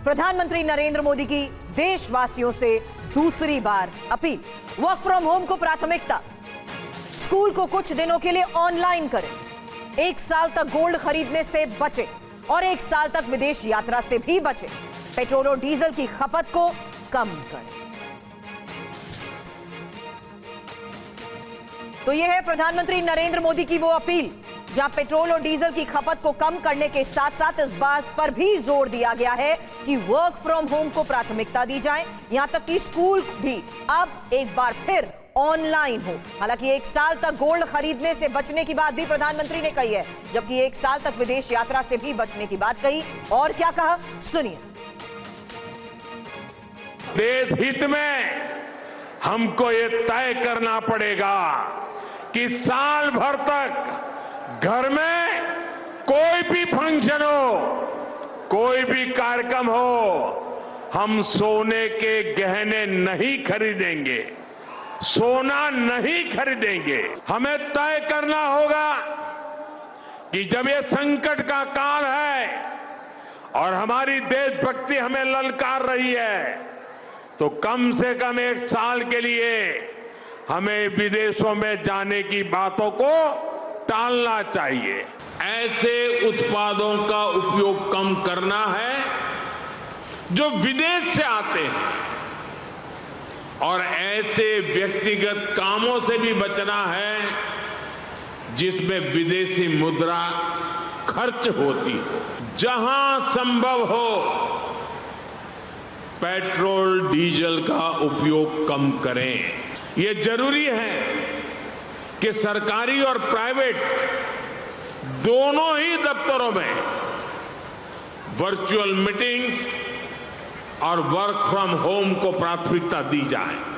प्रधानमंत्री नरेंद्र मोदी की देशवासियों से दूसरी बार अपील। वर्क फ्रॉम होम को प्राथमिकता, स्कूल को कुछ दिनों के लिए ऑनलाइन करें, 1 साल तक गोल्ड खरीदने से बचें और 1 साल तक विदेश यात्रा से भी बचें, पेट्रोल और डीजल की खपत को कम करें। तो यह है प्रधानमंत्री नरेंद्र मोदी की वो अपील जहां पेट्रोल और डीजल की खपत को कम करने के साथ साथ इस बात पर भी जोर दिया गया है कि वर्क फ्रॉम होम को प्राथमिकता दी जाए, यहां तक कि स्कूल भी अब एक बार फिर ऑनलाइन हो। हालांकि 1 साल तक गोल्ड खरीदने से बचने की बात भी प्रधानमंत्री ने कही है, जबकि 1 साल तक विदेश यात्रा से भी बचने की बात कही। और क्या कहा, सुनिए। देश हित में हमको ये तय करना पड़ेगा कि साल भर तक घर में कोई भी फंक्शन हो, कोई भी कार्यक्रम हो, हम सोने के गहने नहीं खरीदेंगे, सोना नहीं खरीदेंगे। हमें तय करना होगा कि जब ये संकट का काल है और हमारी देशभक्ति हमें ललकार रही है, तो कम से कम 1 साल के लिए हमें विदेशों में जाने की बातों को टालना चाहिए। ऐसे उत्पादों का उपयोग कम करना है जो विदेश से आते हैं और ऐसे व्यक्तिगत कामों से भी बचना है जिसमें विदेशी मुद्रा खर्च होती है। जहां संभव हो पेट्रोल डीजल का उपयोग कम करें। ये जरूरी है कि सरकारी और प्राइवेट दोनों ही दफ्तरों में वर्चुअल मीटिंग्स और वर्क फ्रॉम होम को प्राथमिकता दी जाए।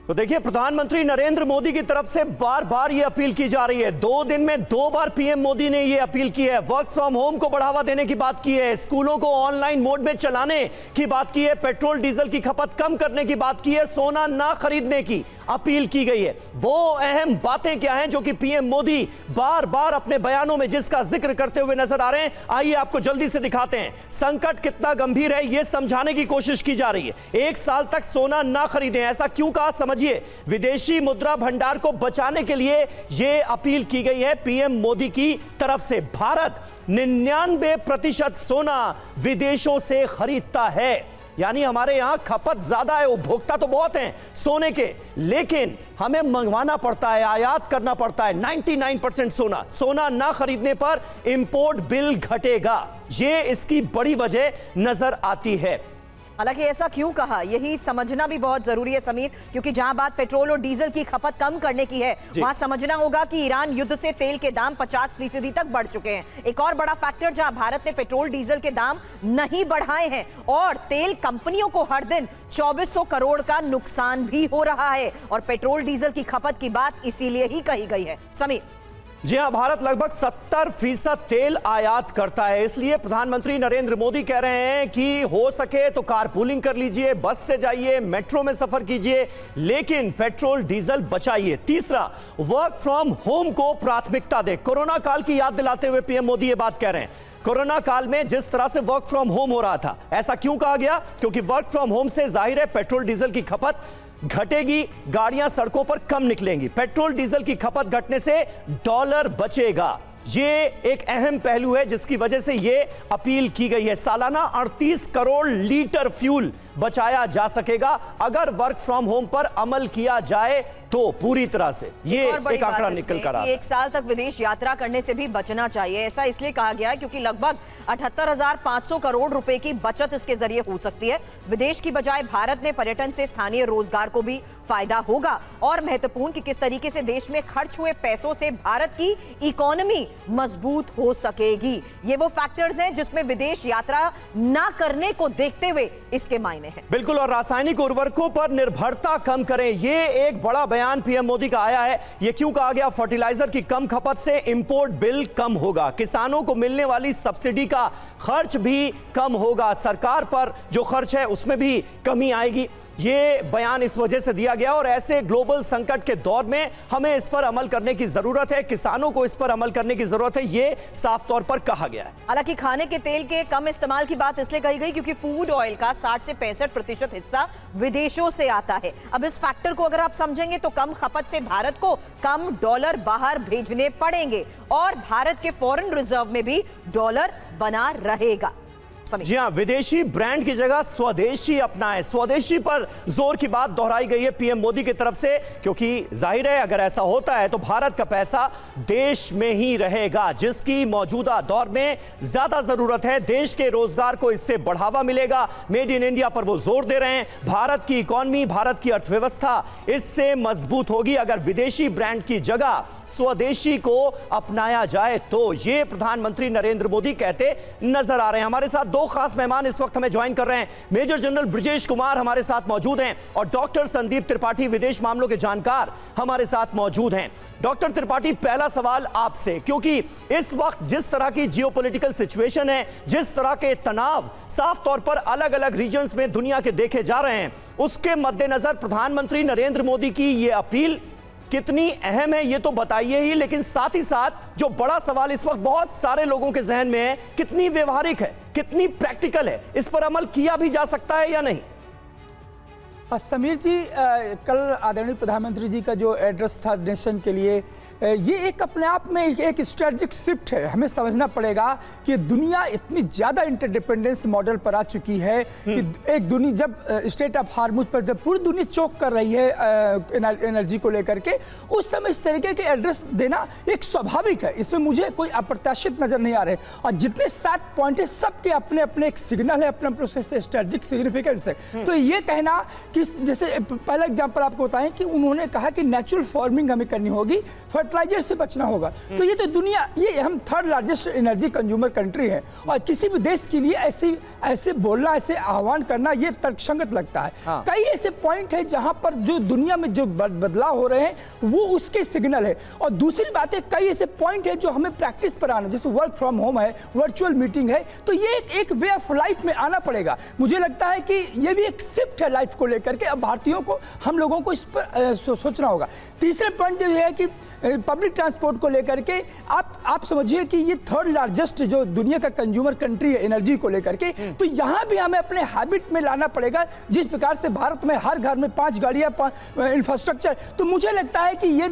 तो देखिए, प्रधानमंत्री नरेंद्र मोदी की तरफ से बार बार यह अपील की जा रही है। 2 दिन में 2 बार पीएम मोदी ने यह अपील की है। वर्क फ्रॉम होम को बढ़ावा देने की बात की है, स्कूलों को ऑनलाइन मोड में चलाने की बात की है, पेट्रोल डीजल की खपत कम करने की बात की है, सोना ना खरीदने की अपील की गई है। वो अहम बातें क्या हैं जो कि पीएम मोदी बार बार अपने बयानों में जिसका जिक्र करते हुए नजर आ रहे हैं, आइए आपको जल्दी से दिखाते हैं। संकट कितना गंभीर है यह समझाने की कोशिश की जा रही है। 1 साल तक सोना ना खरीदें, ऐसा क्यों कहा समझिए। विदेशी मुद्रा भंडार को बचाने के लिए यह अपील की गई है पीएम मोदी की तरफ से। भारत 99% सोना विदेशों से खरीदता है, यानी हमारे यहां खपत ज्यादा है, उपभोक्ता तो बहुत हैं सोने के, लेकिन हमें मंगवाना पड़ता है, आयात करना पड़ता है। 99% सोना ना खरीदने पर इंपोर्ट बिल घटेगा, यह इसकी बड़ी वजह नजर आती है। हालांकि ऐसा क्यों कहा, यही समझना भी बहुत जरूरी है समीर, क्योंकि जहां बात पेट्रोल और डीजल की खपत कम करने की है, वहां समझना होगा कि ईरान युद्ध से तेल के दाम 50% तक बढ़ चुके हैं। एक और बड़ा फैक्टर, जहां भारत ने पेट्रोल डीजल के दाम नहीं बढ़ाए हैं और तेल कंपनियों को हर दिन 2400 करोड़ का नुकसान भी हो रहा है, और पेट्रोल डीजल की खपत की बात इसीलिए ही कही गई है। समीर। जी हां, भारत लगभग 70% तेल आयात करता है, इसलिए प्रधानमंत्री नरेंद्र मोदी कह रहे हैं कि हो सके तो कारपूलिंग कर लीजिए, बस से जाइए, मेट्रो में सफर कीजिए, लेकिन पेट्रोल डीजल बचाइए। तीसरा, वर्क फ्रॉम होम को प्राथमिकता दें। कोरोना काल की याद दिलाते हुए पीएम मोदी ये बात कह रहे हैं। कोरोना काल में जिस तरह से वर्क फ्रॉम होम हो रहा था, ऐसा क्यों कहा गया, क्योंकि वर्क फ्रॉम होम से जाहिर है पेट्रोल डीजल की खपत घटेगी, गाड़ियां सड़कों पर कम निकलेंगी, पेट्रोल डीजल की खपत घटने से डॉलर बचेगा। ये एक अहम पहलू है जिसकी वजह से ये अपील की गई है। सालाना 38 करोड़ लीटर फ्यूल बचाया जा सकेगा अगर वर्क फ्रॉम होम पर अमल किया जाए तो पूरी तरह से। ये एक आंकड़ा निकल कर आ रहा है। 1 साल तक विदेश यात्रा करने से भी बचना चाहिए, ऐसा इसलिए कहा गया है क्योंकि लगभग 78,500 करोड़ रुपए की बचत इसके जरिए हो सकती है। विदेश की बजाय भारत में पर्यटन से स्थानीय रोजगार को भी फायदा होगा, और महत्वपूर्ण कि किस तरीके से देश में खर्च हुए पैसों से भारत की इकोनॉमी मजबूत हो सकेगी। ये वो फैक्टर्स हैं जिसमें विदेश यात्रा ना करने को देखते हुए इसके मायने हैं। बिल्कुल, और रासायनिक उर्वरकों पर निर्भरता कम करें, ये एक बड़ा बयान पीएम मोदी का आया है। ये क्यों कहा गया, फर्टिलाइजर की कम खपत से इंपोर्ट बिल कम होगा, किसानों को मिलने वाली सब्सिडी का खर्च भी कम होगा, सरकार पर जो खर्च है उसमें भी कमी आएगी। ये बयान इस वजह से दिया गया और ऐसे ग्लोबल संकट के दौर में हमें इस पर अमल करने की जरूरत है, किसानों को इस पर अमल करने की जरूरत है, ये साफ तौर पर कहा गया है। हालांकि खाने के तेल के कम इस्तेमाल की बात इसलिए कही गई क्योंकि फूड ऑयल का 60 से 65% हिस्सा विदेशों से आता है। अब इस फैक्टर को अगर आप समझेंगे तो कम खपत से भारत को कम डॉलर बाहर भेजने पड़ेंगे और भारत के फॉरेन रिजर्व में भी डॉलर बना रहेगा। जी हां, विदेशी ब्रांड की जगह स्वदेशी अपनाएं, स्वदेशी पर जोर की बात दोहराई गई है पीएम मोदी की तरफ से, क्योंकि जाहिर है अगर ऐसा होता है तो भारत का पैसा देश में ही रहेगा, जिसकी मौजूदा दौर में ज्यादा जरूरत है। देश के रोजगार को इससे बढ़ावा मिलेगा। मेड इन इंडिया पर वो जोर दे रहे हैं। भारत की इकॉनमी, भारत की अर्थव्यवस्था इससे मजबूत होगी अगर विदेशी ब्रांड की जगह स्वदेशी को अपनाया जाए। तो ये प्रधानमंत्री नरेंद्र मोदी कहते नजर आ रहे हैं। हमारे साथ दो खास मेहमान इस वक्त हमें ज्वाइन कर रहे हैं। मेजर जनरल ब्रजेश कुमार हमारे साथ मौजूद हैं और डॉक्टर संदीप त्रिपाठी, विदेश मामलों के जानकार, हमारे साथ मौजूद हैं। डॉक्टर त्रिपाठी, पहला सवाल आपसे, क्योंकि इस वक्त जिस तरह की जियोपॉलिटिकल सिचुएशन है, जिस तरह के तनाव साफ तौर पर अलग अलग रीजन्स में दुनिया के देखे जा रहे हैं, उसके मद्देनजर प्रधानमंत्री नरेंद्र मोदी की यह अपील कितनी अहम है ये तो बताइए ही, लेकिन साथ ही साथ जो बड़ा सवाल इस वक्त बहुत सारे लोगों के जहन में है, कितनी व्यवहारिक है, कितनी प्रैक्टिकल है, इस पर अमल किया भी जा सकता है या नहीं? समीर जी, कल आदरणीय प्रधानमंत्री जी का जो एड्रेस था नेशन के लिए, ये एक अपने आप में एक स्ट्रेटजिक शिफ्ट है। हमें समझना पड़ेगा कि दुनिया इतनी ज़्यादा इंटरडिपेंडेंस मॉडल पर आ चुकी है कि एक दुनिया जब स्टेट ऑफ हार्मुज पर जब पूरी दुनिया चौक कर रही है एनर्जी को लेकर के, उस समय इस तरीके के एड्रेस देना एक स्वाभाविक है। इसमें मुझे कोई अप्रत्याशित नज़र नहीं आ रहे। और जितने 7 पॉइंट है सबके अपने अपने एक सिग्नल है, अपने अपने स्ट्रेटजिक सिग्निफिकेंस है। तो ये कहना कि जैसे पहला एग्जाम्पल आपको बताएं कि उन्होंने कहा कि नेचुरल फार्मिंग हमें करनी होगी, फर्टिलाइजर से बचना होगा। तो ये तो दुनिया, ये हम 3rd largest energy consumer country है और किसी भी देश के लिए ऐसे बोलना, ऐसे आह्वान करना ये तर्कसंगत लगता है। कई ऐसे पॉइंट है जहां पर जो दुनिया में जो बदलाव हो रहे हैं वो उसके सिग्नल है। और दूसरी बात है, कई ऐसे पॉइंट है जो हमें प्रैक्टिस पर आना, जैसे वर्क फ्रॉम होम है, वर्चुअल मीटिंग है, तो ये एक वे ऑफ लाइफ में आना पड़ेगा। मुझे लगता है कि ये भी एक शिफ्ट है लाइफ को लेकर के। अब भारतीयों को, हम लोगों को इस पर सोचना होगा। तीसरे पॉइंट जो है कि पब्लिक ट्रांसपोर्ट को लेकर के आप समझिए कि ये 3rd लार्जेस्ट जो दुनिया का कंज्यूमर कंट्री है एनर्जी को लेकर के, तो यहाँ भी हमें अपने हैबिट में लाना पड़ेगा। जिस प्रकार से भारत में हर घर में 5 गाड़ियाँ, इंफ्रास्ट्रक्चर, तो मुझे लगता है कि ये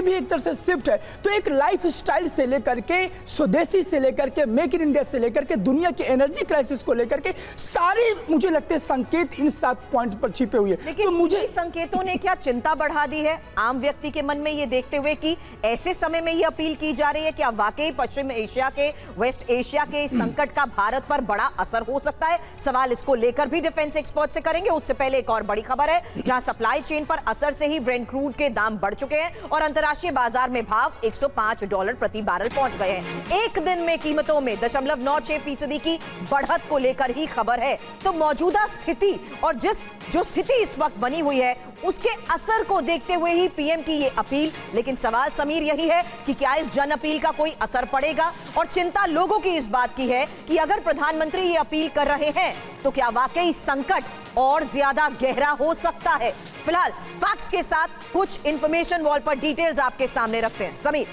भी एक तरह से शिफ्ट है। तो एक लाइफ स्टाइल से लेकर के, स्वदेशी से लेकर के, मेक इन इंडिया से लेकर के, दुनिया के एनर्जी क्राइसिस को लेकर के सारे मुझे लगते हैं संकेत इन 7 पॉइंट पर छिपे हुए। लेकिन तो मुझे संकेतों ने क्या चिंता बढ़ा दी है आम व्यक्ति के मन में, ये देखते हुए कि ऐसे समय में ये अपील की जा रही है क्या वाकई पश्चिम एशिया के, वेस्ट एशिया के इस संकट का भारत पर बड़ा असर हो सकता है? सवाल इसको लेकर भी डिफेंस एक्सपर्ट से करेंगे। उससे पहले एक और बड़ी खबर है, जहां सप्लाई चेन पर असर से ही ब्रेंट क्रूड के दाम बढ़ चुके हैं और अंतरराष्ट्रीय बाजार में भाव $105 प्रति बैरल पहुंच गए हैं। एक दिन में कीमतों में 0.96% की बढ़त को लेकर ही खबर है। तो मौजूदा स्थिति और जो स्थिति इस वक्त बनी हुई है उसके असर को देखते हुए ही पीएम की ये अपील। लेकिन सवाल समीर यही है कि क्या इस जन अपील का कोई असर पड़ेगा? और चिंता लोगों की इस बात की है कि अगर प्रधानमंत्री ये अपील कर रहे हैं तो क्या वाकई संकट और ज्यादा गहरा हो सकता है? फिलहाल फैक्ट्स के साथ कुछ इंफॉर्मेशन वॉल पर डिटेल्स आपके सामने रखते हैं। समीर,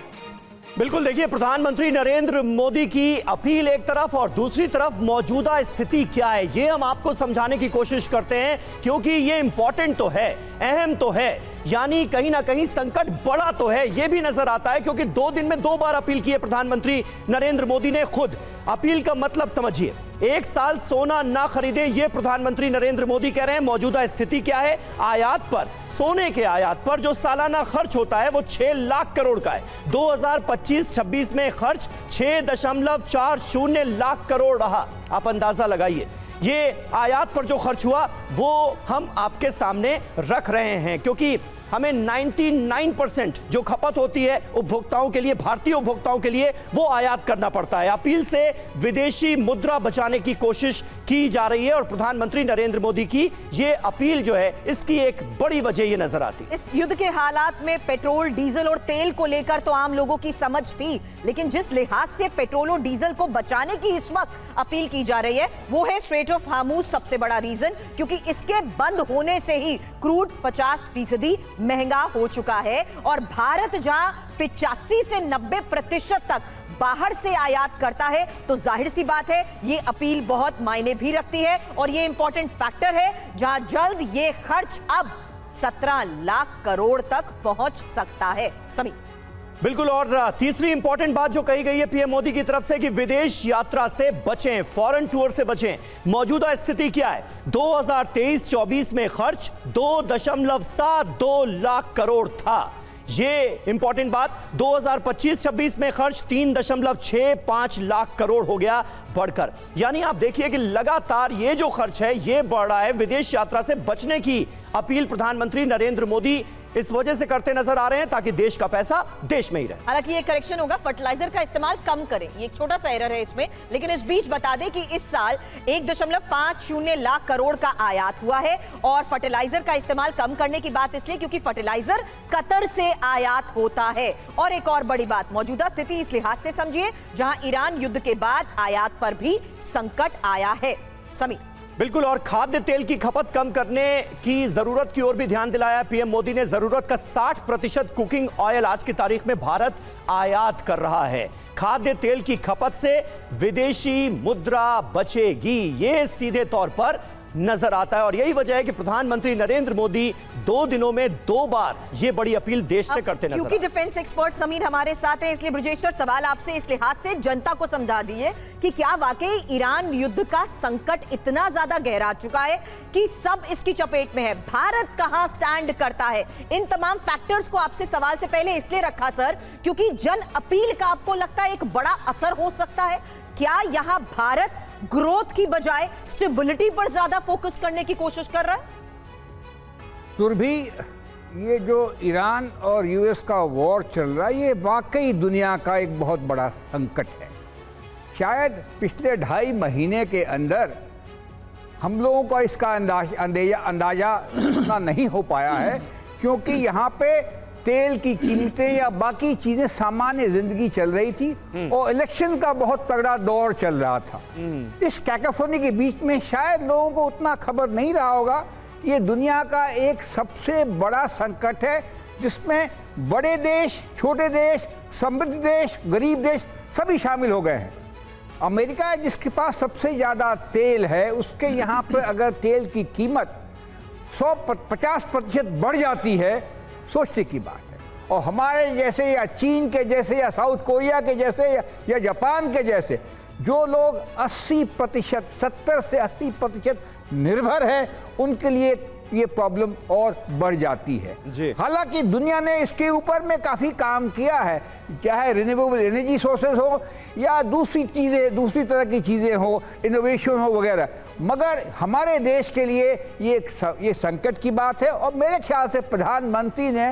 बिल्कुल, देखिए प्रधानमंत्री नरेंद्र मोदी की अपील एक तरफ और दूसरी तरफ मौजूदा स्थिति क्या है ये हम आपको समझाने की कोशिश करते हैं, क्योंकि ये इंपॉर्टेंट तो है, अहम तो है, यानी कहीं ना कहीं संकट बड़ा तो है, ये भी नजर आता है। क्योंकि 2 दिन में 2 बार अपील की है प्रधानमंत्री नरेंद्र मोदी ने खुद। अपील का मतलब समझिए, 1 साल सोना ना खरीदे, ये प्रधानमंत्री नरेंद्र मोदी कह रहे हैं। मौजूदा स्थिति क्या है? आयात पर, सोने के आयात पर जो सालाना खर्च होता है वो 6 लाख करोड़ का है। 2025-26 में खर्च 6.40 लाख करोड़ रहा। आप अंदाजा लगाइए, ये आयात पर जो खर्च हुआ वो हम आपके सामने रख रहे हैं, क्योंकि हमें 99% जो खपत होती है उपभोक्ताओं के लिए, भारतीय उपभोक्ताओं के लिए, वो आयात करना पड़ता है। अपील से विदेशी मुद्रा बचाने की कोशिश की जा रही है और प्रधानमंत्री नरेंद्र मोदी की ये अपील जो है इसकी एक बड़ी वजह ये नजर आती है। इस युद्ध के हालात में पेट्रोल, डीजल और तेल को लेकर तो आम लोगों की समझ थी, लेकिन जिस लिहाज से पेट्रोल और डीजल को बचाने की इस वक्त अपील की जा रही है वो है स्ट्रेट ऑफ हार्मुज सबसे बड़ा रीजन, क्योंकि क्योंकि इसके बंद होने से ही क्रूड 50% महंगा हो चुका है और भारत जहां 85 से 90% तक बाहर से आयात करता है, तो जाहिर सी बात है ये अपील बहुत मायने भी रखती है और ये इंपॉर्टेंट फैक्टर है जहां जल्द ये खर्च अब 17 लाख करोड़ तक पहुंच सकता है। समीर। बिल्कुल, और तीसरी इंपॉर्टेंट बात जो कही गई है पीएम मोदी की तरफ से कि विदेश यात्रा से बचें, फॉरेन टूर से बचें। मौजूदा स्थिति क्या है? 2023-24 में खर्च 2.72 लाख करोड़ था। ये इंपॉर्टेंट बात, 2025-26 में खर्च 3.65 लाख करोड़ हो गया बढ़कर। यानी आप देखिए कि लगातार ये जो खर्च है ये बढ़ रहा है। विदेश यात्रा से बचने की अपील प्रधानमंत्री नरेंद्र मोदी इस वजह से करते नजर आ रहे हैं ताकि देश का पैसा देश में ही रहे। हालांकि ये करेक्शन होगा, फर्टिलाइजर का इस्तेमाल कम करें, ये एक छोटा सा एरर है इसमें। लेकिन इस बीच बता दें कि इस साल 1.50 लाख करोड़ का आयात हुआ है और फर्टिलाइजर का इस्तेमाल कम करने की बात इसलिए क्योंकि फर्टिलाइजर कतर से आयात होता है। और एक और बड़ी बात, मौजूदा स्थिति इस लिहाज से समझिए जहां ईरान युद्ध के बाद आयात पर भी संकट आया है। समीर। बिल्कुल, और खाद्य तेल की खपत कम करने की जरूरत की ओर भी ध्यान दिलाया पीएम मोदी ने। जरूरत का 60% कुकिंग ऑयल आज की तारीख में भारत आयात कर रहा है। खाद्य तेल की खपत से विदेशी मुद्रा बचेगी, ये सीधे तौर पर नजर आता है और यही वजह है कि प्रधानमंत्री नरेंद्र मोदी 2 दिनों में 2 बार ये बड़ी अपील देश से करते नजर। क्योंकि डिफेंस एक्सपर्ट समीर हमारे साथ है, इसलिए ब्रजेश सर सवाल आपसे इस लिहाज से जनता को समझा दिए कि क्या वाकई ईरान युद्ध का संकट इतना ज्यादा गहरा चुका है कि सब इसकी चपेट में है? भारत कहां स्टैंड करता है? इन तमाम फैक्टर्स को आपसे सवाल से पहले इसलिए रखा सर क्योंकि जन अपील का आपको लगता है एक बड़ा असर हो सकता है। क्या यहां भारत ग्रोथ की बजाय स्टेबिलिटी पर ज्यादा फोकस करने की कोशिश कर रहा है? सुरभि, ये जो ईरान और यूएस का वॉर चल रहा है ये वाकई दुनिया का एक बहुत बड़ा संकट है। शायद पिछले 2.5 महीने के अंदर हम लोगों को इसका अंदाजा उतना नहीं हो पाया है क्योंकि यहाँ पे तेल की कीमतें या बाकी चीजें सामान्य जिंदगी चल रही थी और इलेक्शन का बहुत तगड़ा दौर चल रहा था। इस कैकोफोनी के बीच में शायद लोगों को उतना खबर नहीं रहा होगा कि ये दुनिया का एक सबसे बड़ा संकट है जिसमें बड़े देश, छोटे देश, समृद्ध देश, गरीब देश सभी शामिल हो गए हैं। अमेरिका जिसके पास सबसे ज़्यादा तेल है उसके यहाँ पर अगर तेल की कीमत 150% बढ़ जाती है, सोचने की बात है। और हमारे जैसे या चीन के जैसे या साउथ कोरिया के जैसे या जापान के जैसे जो लोग 80%, 70 से 80% निर्भर हैं, उनके लिए ये प्रॉब्लम और बढ़ जाती है। हालांकि दुनिया ने इसके ऊपर में काफ़ी काम किया है, चाहे रिन्यूएबल एनर्जी सोर्सेज हो या दूसरी चीज़ें, दूसरी तरह की चीज़ें हो, इनोवेशन हो वगैरह, मगर हमारे देश के लिए ये संकट की बात है। और मेरे ख्याल से प्रधानमंत्री ने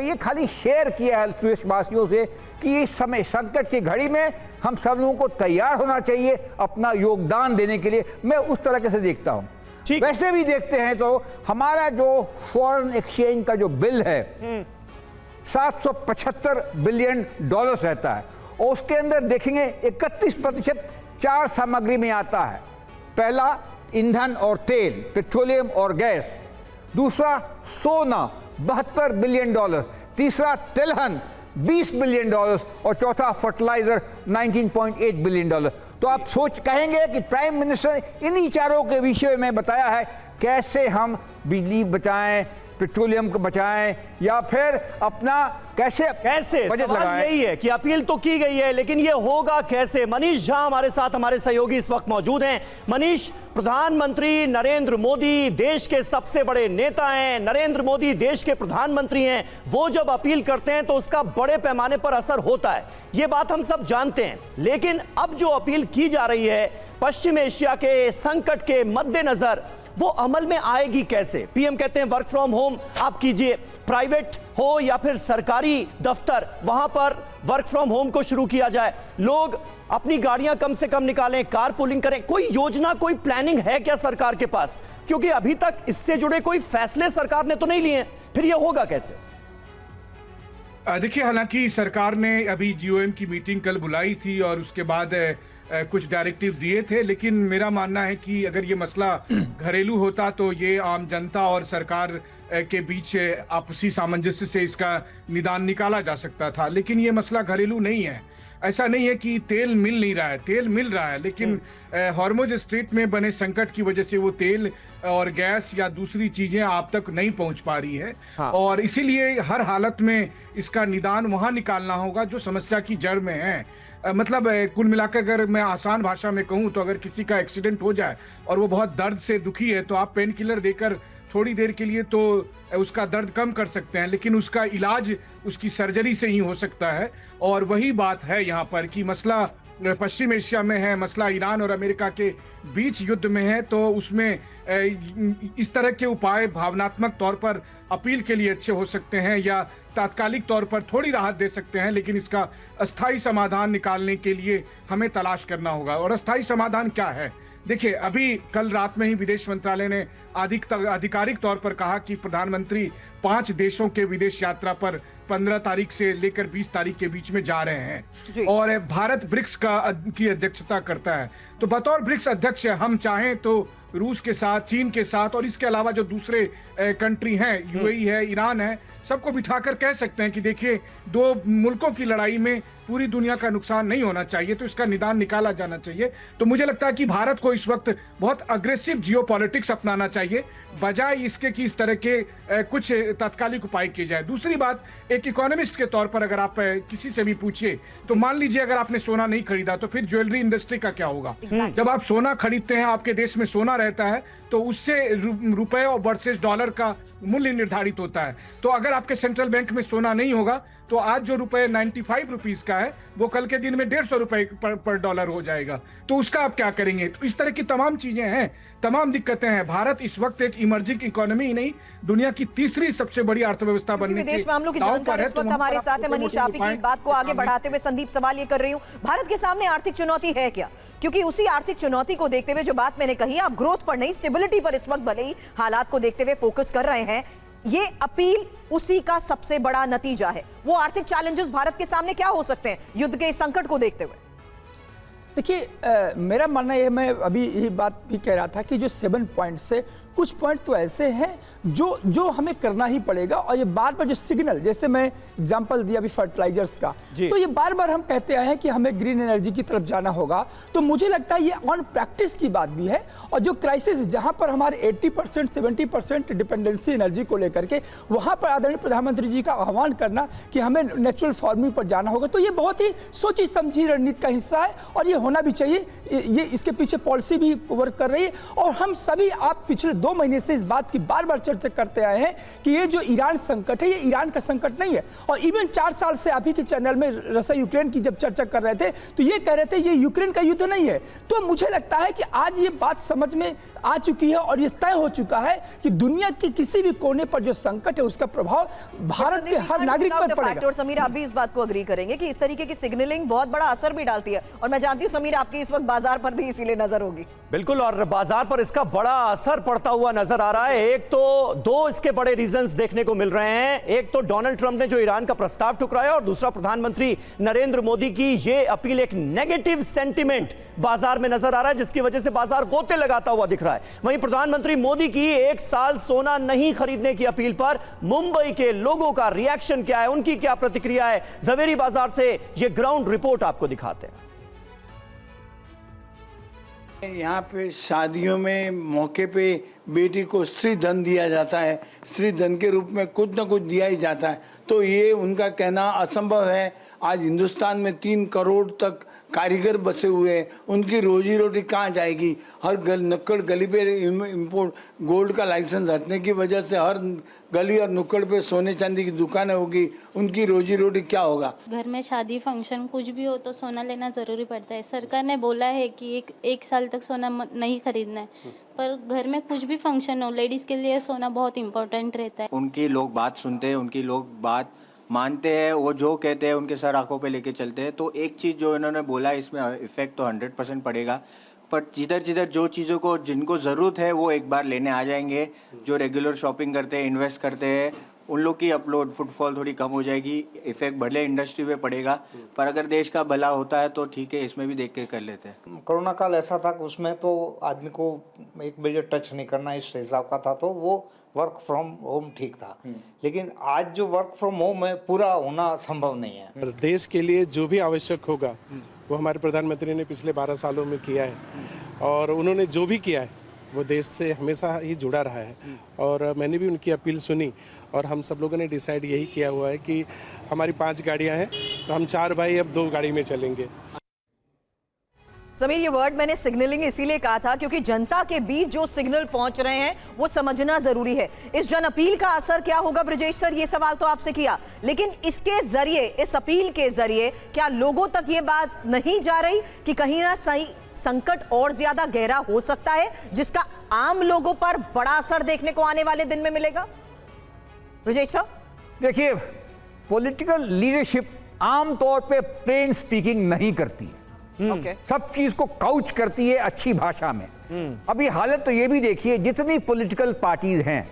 ये खाली शेयर किया है देशवासियों से कि इस समय संकट की घड़ी में हम सब लोगों को तैयार होना चाहिए अपना योगदान देने के लिए। मैं उस तरह से देखता हूँ। वैसे भी देखते हैं तो हमारा जो फॉरेन एक्सचेंज का जो बिल है 775 बिलियन डॉलर्स रहता है और उसके अंदर देखेंगे 31% 4 सामग्री में आता है। पहला ईंधन और तेल, पेट्रोलियम और गैस, दूसरा सोना 72 बिलियन डॉलर, तीसरा तिलहन 20 बिलियन डॉलर और चौथा फर्टिलाइजर 19.8 बिलियन डॉलर। तो आप कहेंगे कि प्राइम मिनिस्टर इन्हीं चारों के विषय में बताया है कैसे हम बिजली बचाएं, पेट्रोलियम को बचाएं या फिर अपना कैसे बजट लगाएं। यही है कि अपील तो की गई है लेकिन ये होगा कैसे? मनीष झा हमारे साथ, हमारे सहयोगी इस वक्त मौजूद हैं। मनीष, प्रधानमंत्री नरेंद्र मोदी देश के सबसे बड़े नेता हैं, नरेंद्र मोदी देश के प्रधानमंत्री हैं, वो जब अपील करते हैं तो उसका बड़े पैमाने पर असर होता है, ये बात हम सब जानते हैं। लेकिन अब जो अपील की जा रही है पश्चिम एशिया के संकट के मद्देनजर वो अमल में आएगी कैसे? पीएम कहते हैं वर्क फ्रॉम होम आप कीजिए, प्राइवेट हो या फिर सरकारी दफ्तर, वहां पर वर्क फ्रॉम होम को शुरू किया जाए, लोग अपनी गाड़ियां कम से कम निकालें, कार पुलिंग करें। कोई योजना, कोई प्लानिंग है क्या सरकार के पास? क्योंकि अभी तक इससे जुड़े कोई फैसले सरकार ने तो नहीं लिए, फिर यह होगा कैसे? देखिए, हालांकि सरकार ने अभी जीओएम की मीटिंग कल बुलाई थी और उसके बाद कुछ डायरेक्टिव दिए थे, लेकिन मेरा मानना है कि अगर ये मसला घरेलू होता तो ये आम जनता और सरकार के बीच आपसी सामंजस्य से इसका निदान निकाला जा सकता था। लेकिन ये मसला घरेलू नहीं है। ऐसा नहीं है कि तेल मिल नहीं रहा है, तेल मिल रहा है, लेकिन हॉर्मुज स्ट्रेट में बने संकट की वजह से वो तेल और गैस या दूसरी चीजें आप तक नहीं पहुंच पा रही है। हाँ। और इसीलिए हर हालत में इसका निदान वहां निकालना होगा जो समस्या की जड़ में है। मतलब कुल मिलाकर अगर मैं आसान भाषा में कहूं तो अगर किसी का एक्सीडेंट हो जाए और वो बहुत दर्द से दुखी है तो आप पेन किलर देकर थोड़ी देर के लिए तो उसका दर्द कम कर सकते हैं, लेकिन उसका इलाज उसकी सर्जरी से ही हो सकता है। और वही बात है यहाँ पर कि मसला पश्चिम एशिया में है, मसला ईरान और अमेरिका के बीच युद्ध में है, तो उसमें इस तरह के उपाय भावनात्मक तौर पर अपील के लिए अच्छे हो सकते हैं या तात्कालिक तौर पर थोड़ी राहत दे सकते हैं, लेकिन इसका अस्थायी समाधान निकालने के लिए हमें तलाश करना होगा। और अस्थायी समाधान क्या है? देखिए, अभी कल रात में ही विदेश मंत्रालय ने आधिकारिक तौर पर कहा कि प्रधानमंत्री 5 देशों के विदेश यात्रा पर 15 तारीख से लेकर 20 तारीख के बीच में जा रहे हैं और भारत ब्रिक्स की अध्यक्षता करता है। तो बतौर ब्रिक्स अध्यक्ष हम चाहें तो रूस के साथ, चीन के साथ और इसके अलावा जो दूसरे कंट्री हैं, यूएई है, ईरान है, सबको बिठाकर कह सकते हैं कि देखिए, 2 मुल्कों की लड़ाई में पूरी दुनिया का नुकसान नहीं होना चाहिए, तो इसका निदान निकाला जाना चाहिए। तो मुझे लगता है कि भारत को इस वक्त बहुत अग्रेसिव जियोपॉलिटिक्स अपनाना चाहिए, बजाय इसके कि इस तरह के कुछ तात्कालिक उपाय किए जाए। दूसरी बात, एक इकोनॉमिस्ट के तौर पर अगर आप किसी से भी पूछिए तो मान लीजिए अगर आपने सोना नहीं खरीदा तो फिर ज्वेलरी इंडस्ट्री का क्या होगा? जब आप सोना खरीदते हैं, आपके देश में सोना रहता है, तो उससे रुपए और वर्सेस डॉलर का मूल्य निर्धारित होता है। तो अगर आपके सेंट्रल बैंक में सोना नहीं होगा तो आज जो रुपए 95 रुपीस का है वो कल के दिन में 150 रुपए पर डॉलर हो जाएगा। तो उसका आप क्या करेंगे? तो इस तरह की तमाम चीजें हैं, तमाम दिक्कतें हैं। भारत इस वक्त एक इमर्जिंग इकोनॉमी ही नहीं, दुनिया की तीसरी सबसे बड़ी अर्थव्यवस्था बनने की विदेश मामलों की जानकारी इस वक्त हमारे साथ है मनीष आपी की बात को आगे बढ़ाते हुए संदीप सवाल ये कर रही हूं, भारत के सामने आर्थिक चुनौती है क्या? क्योंकि उसी आर्थिक चुनौती को देखते हुए जो बात मैंने कही, आप ग्रोथ पर नहीं, स्टेबिलिटी पर इस वक्त भले ही हालात को देखते हुए फोकस कर रहे हैं, ये अपील उसी का सबसे बड़ा नतीजा है। वो आर्थिक चैलेंजेस भारत के सामने क्या हो सकते हैं युद्ध के इस संकट को देखते हुए? देखिए, मेरा मानना ये, मैं अभी यही बात भी कह रहा था कि जो 7 पॉइंट्स है, कुछ पॉइंट तो ऐसे हैं जो हमें करना ही पड़ेगा। और ये बार बार जो सिग्नल, जैसे मैं एग्जांपल दिया अभी फर्टिलाइजर्स का, तो ये बार बार हम कहते आए हैं कि हमें ग्रीन एनर्जी की तरफ जाना होगा। तो मुझे लगता है ये ऑन प्रैक्टिस की बात भी है। और जो क्राइसिस जहां पर हमारे 80% 70% डिपेंडेंसी एनर्जी को लेकर के, वहां पर आदरणीय प्रधानमंत्री जी का आह्वान करना कि हमें नेचुरल फार्मिंग पर जाना होगा, तो ये बहुत ही सोची समझी रणनीति का हिस्सा है और ये होना भी चाहिए। ये इसके पीछे पॉलिसी भी वर्क कर रही है। और हम सभी, आप पिछले 2 महीने से इस बात की बार बार चर्चा करते आए हैं कि ये जो ईरान संकट है, ये ईरान का संकट नहीं है। और इवन 4 साल से आप ही के चैनल में रशिया यूक्रेन की जब चर्चा कर रहे थे तो ये कह रहे थे ये यूक्रेन का युद्ध नहीं है। तो मुझे लगता है कि आज ये बात समझ में आ चुकी है और ये तय हो चुका है कि दुनिया के किसी भी कोने पर जो संकट है उसका प्रभाव भारत के हर नागरिक पर पड़ेगा। और समीर, आप भी इस बात को अग्री करेंगे कि इस तरीके की सिग्नलिंग बहुत बड़ा असर भी डालती है। और मैं जानती हूं समीर, आपकी इस वक्त बाजार पर भी इसीलिए नजर होगी। बिल्कुल, और बाजार पर इसका बड़ा असर पड़ता हुआ नजर आ रहा है। एक तो 2 इसके बड़े रीजंस देखने को मिल रहे हैं। एक तो डोनाल्ड ट्रंप ने जो ईरान का प्रस्ताव ठुकराया और दूसरा प्रधानमंत्री नरेंद्र मोदी की ये अपील, एक नेगेटिव सेंटिमेंट बाजार में नजर आ रहा है जिसकी वजह से बाजार गोते लगाता हुआ दिख रहा है। वहीं प्रधानमंत्री मोदी की 1 साल सोना नहीं खरीदने की अपील पर मुंबई के लोगों का रिएक्शन क्या है, उनकी क्या प्रतिक्रिया है, जवेरी बाजार से ये ग्राउंड रिपोर्ट आपको दिखाते हैं। यहाँ पे शादियों में मौके पे बेटी को स्त्री धन दिया जाता है, स्त्री धन के रूप में कुछ न कुछ दिया ही जाता है। तो ये उनका कहना असंभव है। आज हिंदुस्तान में 3 करोड़ तक कारीगर बसे हुए हैं, उनकी रोजी रोटी कहाँ जाएगी? हर नुक्कड़ गली पे इम्पोर्ट गोल्ड का लाइसेंस हटने की वजह से हर गली और नुक्कड़ पे सोने चांदी की दुकानें होगी, उनकी रोजी रोटी क्या होगा? घर में शादी फंक्शन कुछ भी हो तो सोना लेना ज़रूरी पड़ता है। सरकार ने बोला है कि एक साल तक सोना नहीं खरीदना है, पर घर में कुछ भी फंक्शन हो, लेडीज़ के लिए सोना बहुत इम्पोर्टेंट रहता है। उनकी लोग बात सुनते हैं, उनकी लोग बात मानते हैं, वो जो कहते हैं उनके सर आंखों पे लेके चलते हैं। तो एक चीज़ जो इन्होंने बोला, इसमें इफेक्ट तो 100% पड़ेगा, पर जिधर जो चीज़ों को जिनको ज़रूरत है वो एक बार लेने आ जाएंगे। जो रेगुलर शॉपिंग करते हैं, इन्वेस्ट करते हैं, उन लोग की अपलोड फुटफॉल थोड़ी कम हो जाएगी, इफेक्ट भले इंडस्ट्री पे पड़ेगा, पर अगर देश का भला होता है तो ठीक है, इसमें भी देख के कर लेते हैं। कोरोना काल ऐसा था कि उसमें तो आदमी को एक बजे टच नहीं करना इस हिसाब का था, तो वो वर्क फ्रॉम होम ठीक था। लेकिन आज जो वर्क फ्रॉम होम है पूरा होना संभव नहीं है। देश के लिए जो भी आवश्यक होगा वो हमारे प्रधानमंत्री ने पिछले 12 सालों में किया है, और उन्होंने जो भी किया है वो देश से हमेशा ही जुड़ा रहा है। और मैंने भी उनकी अपील सुनी, और हम सब लोगों ने डिसाइड यही किया हुआ है कि हमारी 5 गाड़ियां हैं, तो हम 4 भाई अब 2 गाड़ी में चलेंगे। समीर, ये वर्ड मैंने सिग्नलिंग इसीलिए कहा था क्योंकि जनता के बीच जो सिग्नल पहुंच रहे हैं वो समझना जरूरी है। इस जन अपील का असर क्या होगा ब्रजेश सर, ये सवाल तो आपसे किया, लेकिन इसके जरिए, इस अपील के जरिए क्या लोगों तक ये बात नहीं जा रही कि कहीं ना सही संकट और ज्यादा गहरा हो सकता है, जिसका आम लोगों पर बड़ा असर देखने को आने वाले दिन में मिलेगा? ब्रजेश सर, देखिए, पॉलिटिकल लीडरशिप आमतौर पे प्लेन स्पीकिंग नहीं करती, सब चीज को काउच करती है अच्छी भाषा में। अभी हालत तो ये भी देखिए, जितनी पॉलिटिकल पार्टीज हैं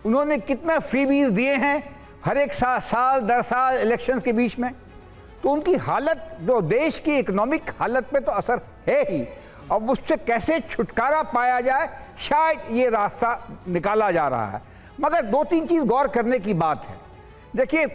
उन्होंने कितना फ्रीबीज दिए हैं हर एक साल दर साल इलेक्शंस के बीच में, तो उनकी हालत, जो देश की इकोनॉमिक हालत पे तो असर है ही। अब उससे कैसे छुटकारा पाया जाए, शायद ये रास्ता निकाला जा रहा है। मगर 2-3 चीज गौर करने की बात है। देखिए,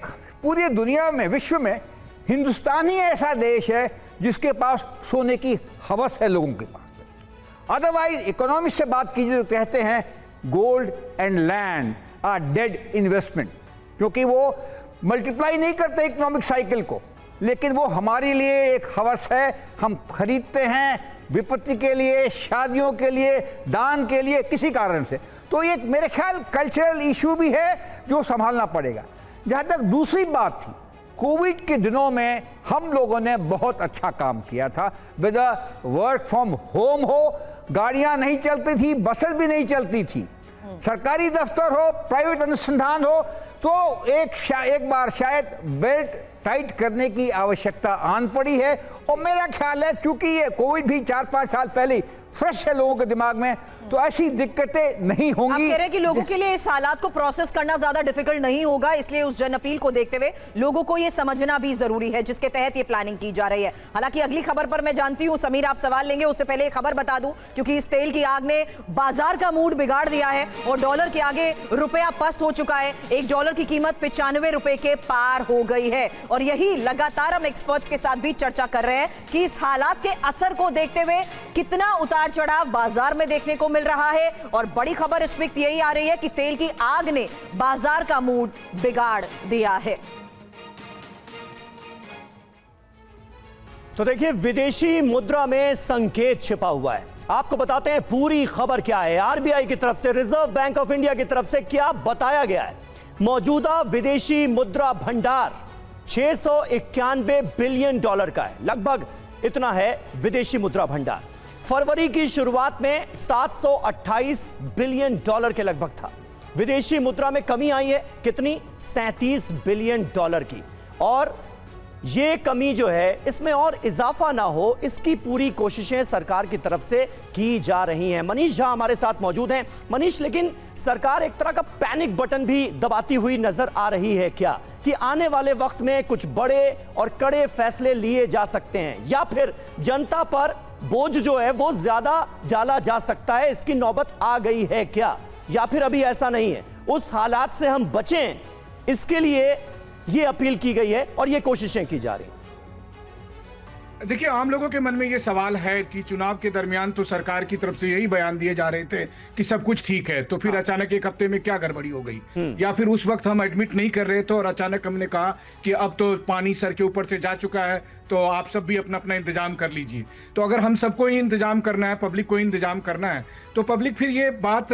पूरी दुनिया में, विश्व में हिंदुस्तान ही ऐसा देश है जिसके पास सोने की हवस है लोगों के पास। अदरवाइज इकोनॉमिक्स से बात कीजिए तो कहते हैं gold and land are dead investment, क्योंकि वो मल्टीप्लाई नहीं करते इकोनॉमिक साइकिल को, लेकिन वो हमारे लिए एक हवस है। हम खरीदते हैं विपत्ति के लिए, शादियों के लिए, दान के लिए, किसी कारण से। तो ये मेरे ख्याल कल्चरल इशू भी है जो संभालना पड़ेगा। जहाँ तक दूसरी बात थी, कोविड के दिनों में हम लोगों ने बहुत अच्छा काम किया था। विद वर्क फ्रॉम होम हो, गाड़ियां नहीं चलती थी, बसेस भी नहीं चलती थी, सरकारी दफ्तर हो, प्राइवेट अनुसंधान हो, तो एक बार शायद बेल्ट टाइट करने की आवश्यकता आन पड़ी है। और मेरा ख्याल है क्योंकि ये कोविड भी 4-5 साल पहले फ्रेश है लोगों के दिमाग में, तो ऐसी दिक्कतें नहीं होंगी। आप कह रहे हैं कि लोगों के लिए इस हालात को प्रोसेस करना ज्यादा डिफिकल्ट नहीं होगा, इसलिए उस जन अपील को देखते हुए लोगों को यह समझना भी जरूरी है, जिसके तहत ये प्लानिंग की जा रही है। हालांकि अगली खबर पर मैं जानती हूं समीर आप सवाल लेंगे, उससे पहले खबर बता दूं, क्योंकि इस तेल की आग ने बाजार का मूड बिगाड़ दिया है और डॉलर के आगे रुपया पस्त हो चुका है। $1 की कीमत 95 रुपए के पार हो गई है, और यही लगातार हम एक्सपर्ट्स के साथ भी चर्चा कर रहे हैं कि इस हालात के असर को देखते हुए कितना उतार चढ़ाव बाजार में देखने को मिल रहा है। और बड़ी खबर इस वक्त यही आ रही है कि तेल की आग ने बाजार का मूड बिगाड़ दिया है। तो देखिए, विदेशी मुद्रा में संकेत छिपा हुआ है। आपको बताते हैं पूरी खबर क्या है। आरबीआई की तरफ से, रिजर्व बैंक ऑफ इंडिया की तरफ से क्या बताया गया है। मौजूदा विदेशी मुद्रा भंडार $691 बिलियन का है, लगभग इतना है विदेशी मुद्रा भंडार। फरवरी की शुरुआत में $728 बिलियन के लगभग था। विदेशी मुद्रा में कमी आई है कितनी? $37 बिलियन की। और ये कमी जो है, इसमें और इजाफा ना हो, इसकी पूरी कोशिशें सरकार की तरफ से की जा रही हैं। मनीष झा हमारे साथ मौजूद हैं। मनीष, लेकिन सरकार एक तरह का पैनिक बटन भी दबाती हुई नजर आ रही है क्या, कि आने वाले वक्त में कुछ बड़े और कड़े फैसले लिए जा सकते हैं, या फिर जनता पर बोझ जो है वो ज्यादा डाला जा सकता है, इसकी नौबत आ गई है क्या, या फिर अभी ऐसा नहीं है? उस हालात से हम बचें, इसके लिए ये अपील की गई है और ये कोशिशें की जा रही हैं। देखिए, आम लोगों के मन में ये सवाल है कि चुनाव के दरमियान तो सरकार की तरफ से यही बयान दिए जा रहे थे कि सब कुछ ठीक है, तो फिर अचानक एक हफ्ते में क्या गड़बड़ी हो गई, या फिर उस वक्त हम एडमिट नहीं कर रहे थे और अचानक हमने कहा कि अब तो पानी सर के ऊपर से जा चुका है, तो आप सब भी अपना अपना इंतजाम कर लीजिए। तो अगर हम सबको ही इंतजाम करना है, पब्लिक को इंतजाम करना है, तो पब्लिक फिर ये बात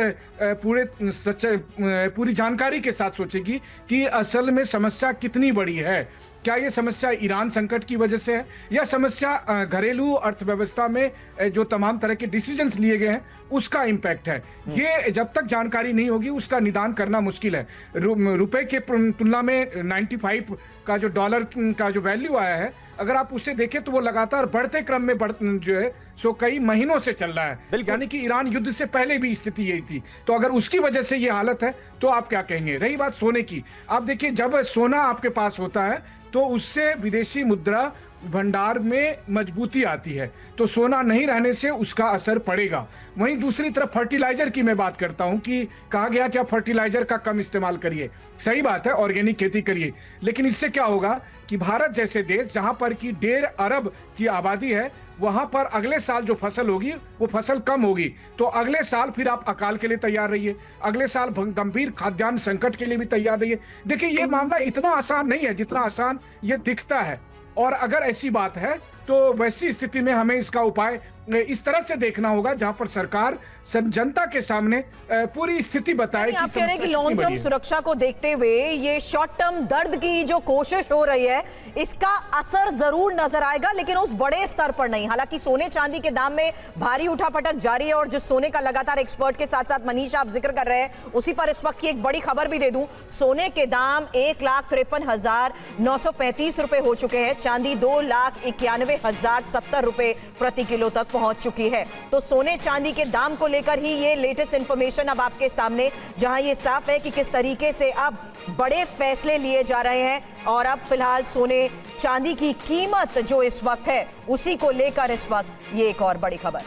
पूरी जानकारी के साथ सोचेगी कि असल में समस्या कितनी बड़ी है। क्या ये समस्या ईरान संकट की वजह से है, या समस्या घरेलू अर्थव्यवस्था में जो तमाम तरह के डिसीजंस लिए गए हैं उसका इम्पैक्ट है? ये जब तक जानकारी नहीं होगी उसका निदान करना मुश्किल है। रुपए के तुलना में 95 का जो डॉलर का जो वैल्यू आया है, अगर आप उससे देखें तो वो लगातार बढ़ते क्रम में जो है सो कई महीनों से चल रहा है। यानी कि ईरान युद्ध से पहले भी स्थिति यही थी। तो अगर उसकी वजह से ये हालत है तो आप क्या कहेंगे? रही बात सोने की, आप देखिए जब सोना आपके पास होता है तो उससे विदेशी मुद्रा भंडार में मजबूती आती है, तो सोना नहीं रहने से उसका असर पड़ेगा। वहीं दूसरी तरफ फर्टिलाइजर की मैं बात करता हूं कि कहा गया कि आप फर्टिलाइजर का कम इस्तेमाल करिए, सही बात है, ऑर्गेनिक खेती करिए, लेकिन इससे क्या होगा कि भारत जैसे देश जहां पर की 1.5 अरब की आबादी है, वहां पर अगले साल जो फसल होगी वो फसल कम होगी, तो अगले साल फिर आप अकाल के लिए तैयार रहिए, अगले साल गंभीर खाद्यान्न संकट के लिए भी तैयार रहिए। देखिए ये मामला इतना आसान नहीं है जितना आसान ये दिखता है, और अगर ऐसी बात है तो वैसी स्थिति में हमें इसका उपाय इस तरह से देखना होगा जहां पर सरकार जनता के सामने पूरी स्थिति बताए। आप कह रहे हैं कि लॉन्ग टर्म सुरक्षा को देखते हुए ये शॉर्ट टर्म दर्द की जो कोशिश हो रही है इसका असर जरूर नजर आएगा, लेकिन उस बड़े स्तर पर नहीं। हालांकि सोने चांदी के दाम में भारी उठापटक जारी है, और जिस सोने का लगातार एक्सपर्ट के साथ साथ मनीष आप जिक्र कर रहे हैं, उसी पर इस वक्त की एक बड़ी खबर भी दे दूं। सोने के दाम 1,53,935 रुपए हो चुके हैं, चांदी 2,91,070 रुपए प्रति किलो तक पहुंच चुकी है। तो सोने चांदी के दाम को लेकर ही ये लेटेस्ट इंफॉर्मेशन अब आपके सामने, जहां ये साफ है कि किस तरीके से अब बड़े फैसले लिए जा रहे हैं, और अब फिलहाल सोने चांदी की कीमत जो इस वक्त है उसी को लेकर इस वक्त ये एक और बड़ी खबर।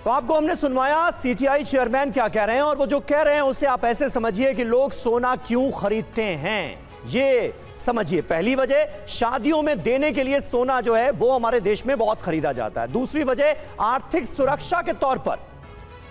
तो आपको हमने सुनवाया सीटीआई चेयरमैन क्या कह रहे हैं, और वो जो कह रहे हैं उसे आप ऐसे समझिए कि लोग सोना क्यों खरीदते हैं, ये समझिए। पहली वजह, शादियों में देने के लिए सोना जो है वो हमारे देश में बहुत खरीदा जाता है। दूसरी वजह, आर्थिक सुरक्षा के तौर पर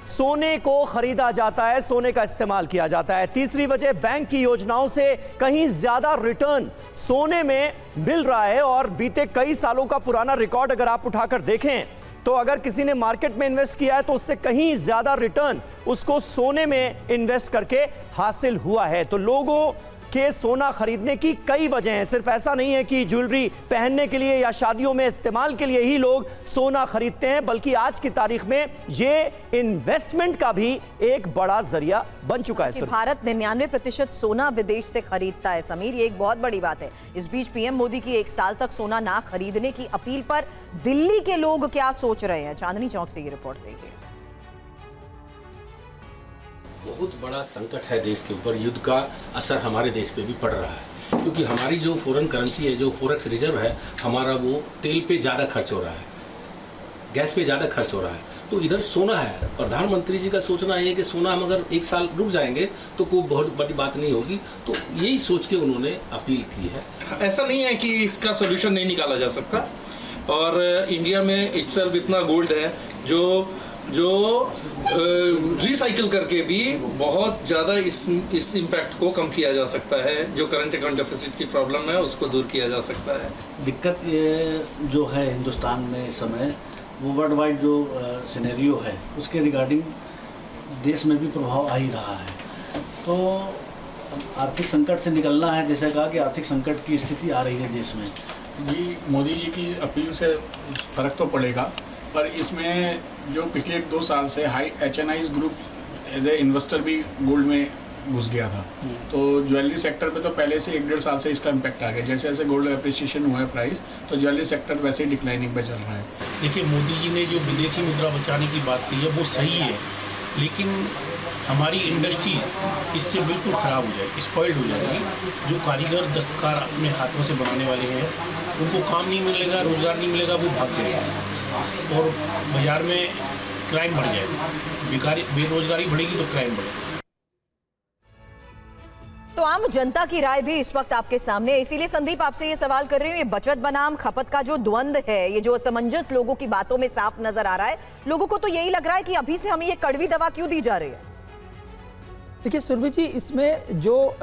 सोने को खरीदा जाता है, सोने का इस्तेमाल किया जाता है। तीसरी वजह, बैंक की योजनाओं से कहीं ज्यादा रिटर्न सोने में मिल रहा है, और बीते कई सालों का पुराना रिकॉर्ड अगर आप उठाकर देखें तो अगर किसी ने मार्केट में इन्वेस्ट किया है तो उससे कहीं ज्यादा रिटर्न उसको सोने में इन्वेस्ट करके हासिल हुआ है। तो लोगों के सोना खरीदने की कई वजह हैं, सिर्फ ऐसा नहीं है कि ज्वेलरी पहनने के लिए या शादियों में इस्तेमाल के लिए ही लोग सोना खरीदते हैं, बल्कि आज की तारीख में ये इन्वेस्टमेंट का भी एक बड़ा जरिया बन चुका है। भारत 99% सोना विदेश से खरीदता है समीर, ये एक बहुत बड़ी बात है। इस बीच पीएम मोदी की 1 साल तक सोना ना खरीदने की अपील पर दिल्ली के लोग क्या सोच रहे हैं, चांदनी चौक से ये रिपोर्ट देखिए। बहुत बड़ा संकट है देश के ऊपर, युद्ध का असर हमारे देश पे भी पड़ रहा है, क्योंकि हमारी जो फॉरेन करेंसी है, जो फॉरेक्स रिजर्व है हमारा, वो तेल पे ज़्यादा खर्च हो रहा है, गैस पे ज़्यादा खर्च हो रहा है। तो इधर सोना है, प्रधानमंत्री जी का सोचना है कि सोना हम अगर 1 साल रुक जाएंगे तो कोई बहुत बड़ी बात नहीं होगी, तो यही सोच के उन्होंने अपील की है। ऐसा नहीं है कि इसका सोल्यूशन नहीं निकाला जा सकता, और इंडिया में इटसेल्फ इतना गोल्ड है जो रिसाइकिल करके भी बहुत ज़्यादा इस इम्पैक्ट को कम किया जा सकता है। जो करंट अकाउंट डेफिसिट की प्रॉब्लम है उसको दूर किया जा सकता है। दिक्कत जो है हिंदुस्तान में इस समय, वो वर्ल्ड वाइड जो सिनेरियो है उसके रिगार्डिंग देश में भी प्रभाव आ ही रहा है। तो आर्थिक संकट से निकलना है, जैसे कहा कि आर्थिक संकट की स्थिति आ रही है देश में। जी, मोदी जी की अपील से फ़र्क तो पड़ेगा, पर इसमें जो पिछले 1-2 साल से high HNIs group as a investor भी गोल्ड में घुस गया था, तो ज्वेलरी सेक्टर पे तो पहले से 1-1.5 साल से इसका इम्पैक्ट आ गया। जैसे जैसे गोल्ड एप्रिसिएशन हुआ है प्राइस, तो ज्वेलरी सेक्टर वैसे ही डिक्लाइनिंग पे चल रहा है। देखिए, मोदी जी ने जो विदेशी मुद्रा बचाने की बात की है वो सही है, लेकिन हमारी इंडस्ट्री इससे बिल्कुल ख़राब हो जाएगी, स्पॉइल्ड हो जाएगी। जो कारीगर दस्तकार अपने हाथों से बनाने वाले हैं उनको काम नहीं मिलेगा, रोज़गार नहीं मिलेगा, वो भाग जाएगा, और बाजार में क्राइम बढ़ जाएगा, बेरोजगारी बढ़ेगी तो क्राइम बढ़ेगा। तो आम जनता की राय भी इस वक्त आपके सामने है, इसीलिए संदीप आपसे ये सवाल कर रही हूँ, ये बचत बनाम खपत का जो द्वंद है, ये जो असमंजस लोगों की बातों में साफ नजर आ रहा है, लोगों को तो यही लग रहा है कि अभी से हमें ये कड़वी दवा क्यों दी जा रही है। देखिए सुरभि जी, इसमें जो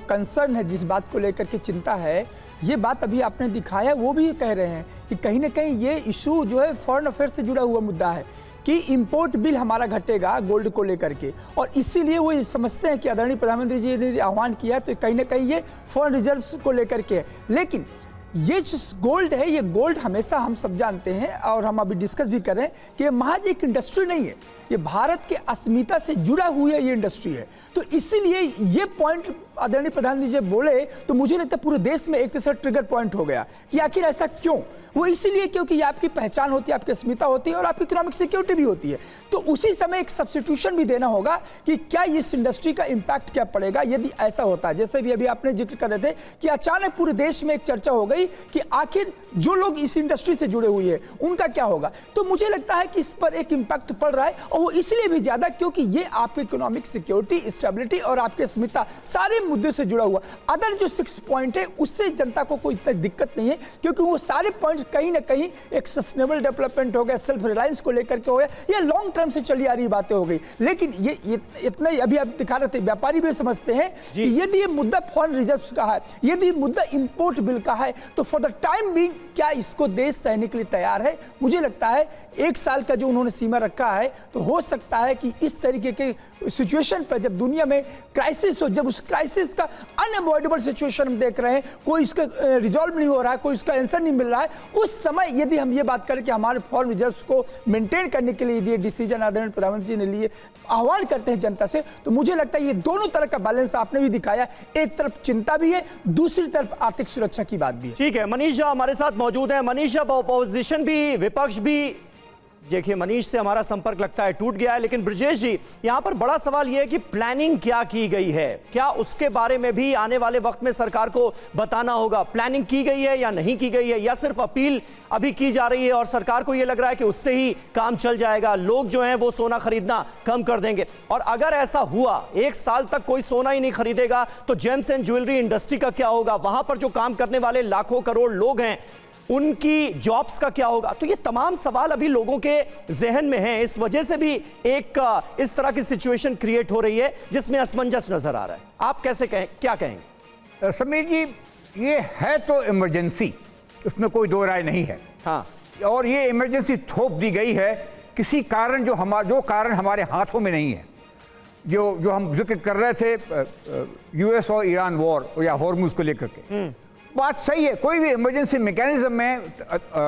कंसर्न है, जिस बात को लेकर के चिंता है, ये बात अभी आपने दिखाया, वो भी कह रहे हैं कि कहीं ना कहीं ये इशू जो है फॉरेन अफेयर से जुड़ा हुआ मुद्दा है कि इंपोर्ट बिल हमारा घटेगा गोल्ड को लेकर के, और इसीलिए वो समझते हैं कि आदरणीय प्रधानमंत्री जी ने आह्वान किया तो कहीं ना कहीं ये फॉरेन रिजर्व्स को लेकर के है। लेकिन ये जो गोल्ड है, ये गोल्ड हमेशा हम सब जानते हैं, और हम अभी डिस्कस भी करें कि ये महज एक इंडस्ट्री नहीं है, ये भारत के अस्मिता से जुड़ा हुआ ये इंडस्ट्री है। तो इसीलिए ये पॉइंट आदरणीय प्रधानमंत्री जी बोले तो मुझे लगता है पूरे देश में एक तरह से ट्रिगर पॉइंट हो गया कि आखिर ऐसा क्यों। वो इसीलिए क्योंकि ये आपकी पहचान होती है, आपकी अस्मिता होती है और आपकी इकोनॉमिक सिक्योरिटी भी होती है। तो उसी समय एक सब्स्टिट्यूशन भी देना होगा कि क्या इस इंडस्ट्री का इम्पैक्ट क्या पड़ेगा यदि ऐसा होता है। जैसे भी अभी आपने जिक्र कर रहे थे कि अचानक पूरे देश में एक चर्चा हो गई कि आखिर जो लोग इस इंडस्ट्री से जुड़े हुए हैं उनका क्या होगा। तो मुझे लगता है कि इस पर एक इम्पैक्ट पड़ रहा है और वो इसलिए भी ज्यादा क्योंकि ये आपकी इकोनॉमिक सिक्योरिटी, स्टेबिलिटी और आपकी अस्मिता सारे मुद्दे से जुड़ा हुआ। अदर जो 6 पॉइंट है उससे जनता को कोई इतना दिक्कत नहीं है क्योंकि वो सारे पॉइंट कहीं ना कहीं एक सस्टेनेबल डेवलपमेंट हो गया, सेल्फ रिलायंस को लेकर के हो गया, ये लॉन्ग टर्म से चली आ रही बातें हो गई। लेकिन ये इतना ही अभी आप दिखा रहे थे, व्यापारी भी समझते हैं कि यदि ये मुद्दा फॉरेन रिजर्व्स का है, यदि मुद्दा इंपोर्ट बिल का है तो फॉर द टाइम बीइंग क्या इसको देश सहने के लिए तैयार है। मुझे लगता है 1 साल का जो उन्होंने सीमा रखा है तो हो सकता है कि इस तरीके के सिचुएशन पर जब दुनिया में क्राइसिस हो, जब उस क्राइसिस का अनअवॉइडेबल सिचुएशन हम देख रहे हैं, कोई इसका रिजॉल्व नहीं हो रहा है, कोई इसका आंसर नहीं मिल रहा है, उस समय यदि हम ये बात करें कि हमारे फॉरेन रिजर्व्स को मेंटेन करने के लिए यदि डिसीजन आदरणीय प्रधानमंत्री ने लिए, आह्वान करते हैं जनता से, तो मुझे लगता है ये दोनों तरह का बैलेंस आपने भी दिखाया। एक तरफ चिंता भी है, दूसरी तरफ आर्थिक सुरक्षा की बात भी है। ठीक है, मनीष झा हमारे साथ मौजूद है। मनीष झा, अपोजिशन भी, विपक्ष भी, देखिए मनीष से हमारा संपर्क लगता है टूट गया है, लेकिन ब्रजेश जी यहां पर बड़ा सवाल यह है कि प्लानिंग क्या की गई है, क्या उसके बारे में भी आने वाले वक्त में सरकार को बताना होगा। प्लानिंग की गई है या नहीं की गई है, या सिर्फ अपील अभी की जा रही है और सरकार को यह लग रहा है कि उससे ही काम चल जाएगा, लोग जो हैं वो सोना खरीदना कम कर देंगे। और अगर ऐसा हुआ 1 साल तक कोई सोना ही नहीं खरीदेगा तो जेम्स एंड ज्वेलरी इंडस्ट्री का क्या होगा, वहां पर जो काम करने वाले लाखों करोड़ लोग हैं उनकी जॉब्स का क्या होगा। तो ये तमाम सवाल अभी लोगों के जहन में हैं, इस वजह से भी एक इस तरह की सिचुएशन क्रिएट हो रही है जिसमें असमंजस नजर आ रहा है। आप कैसे क्या कहेंगे? समीर जी, ये है तो इमरजेंसी, उसमें कोई दो राय नहीं है। हाँ, और ये इमरजेंसी थोप दी गई है किसी कारण जो कारण हमारे हाथों में नहीं है। जो हम जिक्र कर रहे थे यूएस और ईरान वॉर या हॉर्मुज को लेकर के, बात सही है। कोई भी इमरजेंसी मैकेनिज्म में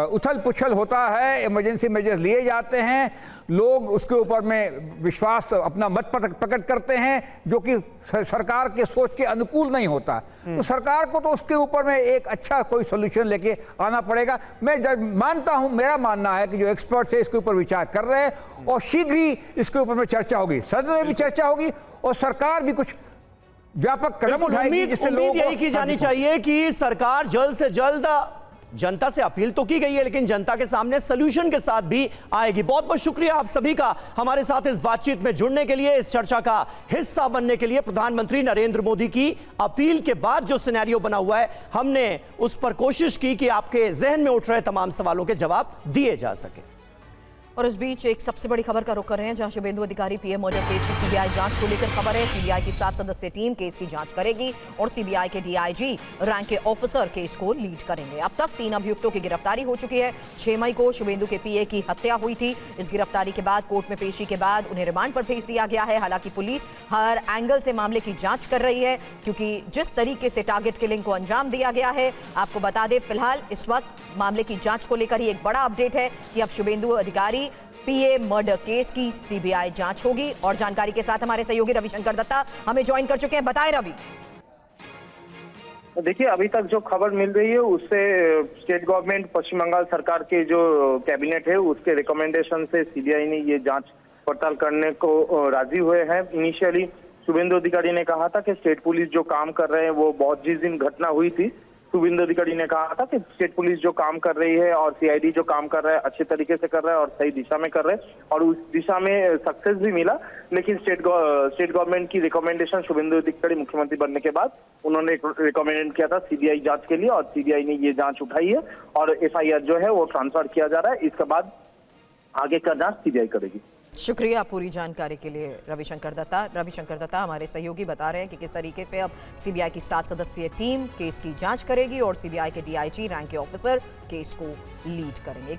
उथल पुछल होता है, इमरजेंसी मेजर्स लिए जाते हैं, लोग उसके ऊपर में विश्वास अपना मत प्रकट करते हैं जो कि सरकार के सोच के अनुकूल नहीं होता। तो सरकार को तो उसके ऊपर में एक अच्छा कोई सोल्यूशन लेके आना पड़ेगा। मैं मानता हूं, मेरा मानना है कि जो एक्सपर्ट्स है इसके ऊपर विचार कर रहे हैं और शीघ्र ही इसके ऊपर में चर्चा होगी, सदन में भी चर्चा होगी और सरकार भी कुछ व्यापक कदम उठाएगी जिससे लोग यही की जानी चाहिए कि सरकार जल्द से जल्द, जनता से अपील तो की गई है लेकिन जनता के सामने सॉल्यूशन के साथ भी आएगी। बहुत बहुत शुक्रिया आप सभी का हमारे साथ इस बातचीत में जुड़ने के लिए, इस चर्चा का हिस्सा बनने के लिए। प्रधानमंत्री नरेंद्र मोदी की अपील के बाद जो सिनेरियो बना हुआ है, हमने उस पर कोशिश की कि आपके जहन में उठ रहे तमाम सवालों के जवाब दिए जा सके। और इस बीच एक सबसे बड़ी खबर का रुख कर रहे हैं, जहां शुभेंदु अधिकारी पीएम मर्डर केस की सीबीआई जांच को लेकर खबर है। सीबीआई की 7 सदस्यीय टीम केस की जांच करेगी और सीबीआई के डीआईजी रैंक के ऑफिसर केस को लीड करेंगे। अब तक 3 अभियुक्तों की गिरफ्तारी हो चुकी है। 6 मई को शुभेंदु के पीए की हत्या हुई थी। इस गिरफ्तारी के बाद कोर्ट में पेशी के बाद उन्हें रिमांड पर भेज दिया गया है। हालांकि पुलिस हर एंगल से मामले की जांच कर रही है, क्योंकि जिस तरीके से टारगेट किलिंग को अंजाम दिया गया है, आपको बता दें फिलहाल इस वक्त मामले की जांच को लेकर ही एक बड़ा अपडेट है कि अब शुभेंदु अधिकारी पीए मर्डर केस की सीबीआई जांच होगी। और जानकारी के साथ हमारे सहयोगी रविशंकर दत्ता हमें ज्वाइन कर चुके हैं। बताएं रवि। देखिए, अभी तक जो खबर मिल रही है उससे स्टेट गवर्नमेंट, पश्चिम बंगाल सरकार के जो कैबिनेट है उसके रिकमेंडेशन से सीबीआई ने ये जांच पड़ताल करने को राजी हुए हैं। इनिशियली शुभेंदु अधिकारी ने कहा था कि स्टेट पुलिस जो काम कर रहे हैं वो बहुत, जिस दिन घटना हुई थी शुभेंदु अधिकारी ने कहा था कि स्टेट पुलिस जो काम कर रही है और सीआईडी जो काम कर रहा है अच्छे तरीके से कर रहा है और सही दिशा में कर रहे हैं और उस दिशा में सक्सेस भी मिला। लेकिन स्टेट गवर्नमेंट की रिकमेंडेशन शुभेंदु अधिकारी मुख्यमंत्री बनने के बाद उन्होंने रिकमेंड किया था सीबीआई जांच के लिए और सीबीआई ने ये जांच उठाई है और एफआईआर जो है वो ट्रांसफर किया जा रहा है। इसके बाद आगे का जांच सीबीआई करेगी। शुक्रिया पूरी जानकारी के लिए रविशंकर दत्ता हमारे सहयोगी बता रहे हैं कि किस तरीके से अब सीबीआई की 7 सदस्यीय टीम केस की जांच करेगी और सीबीआई के डीआईजी रैंक के ऑफिसर केस को लीड करेंगे।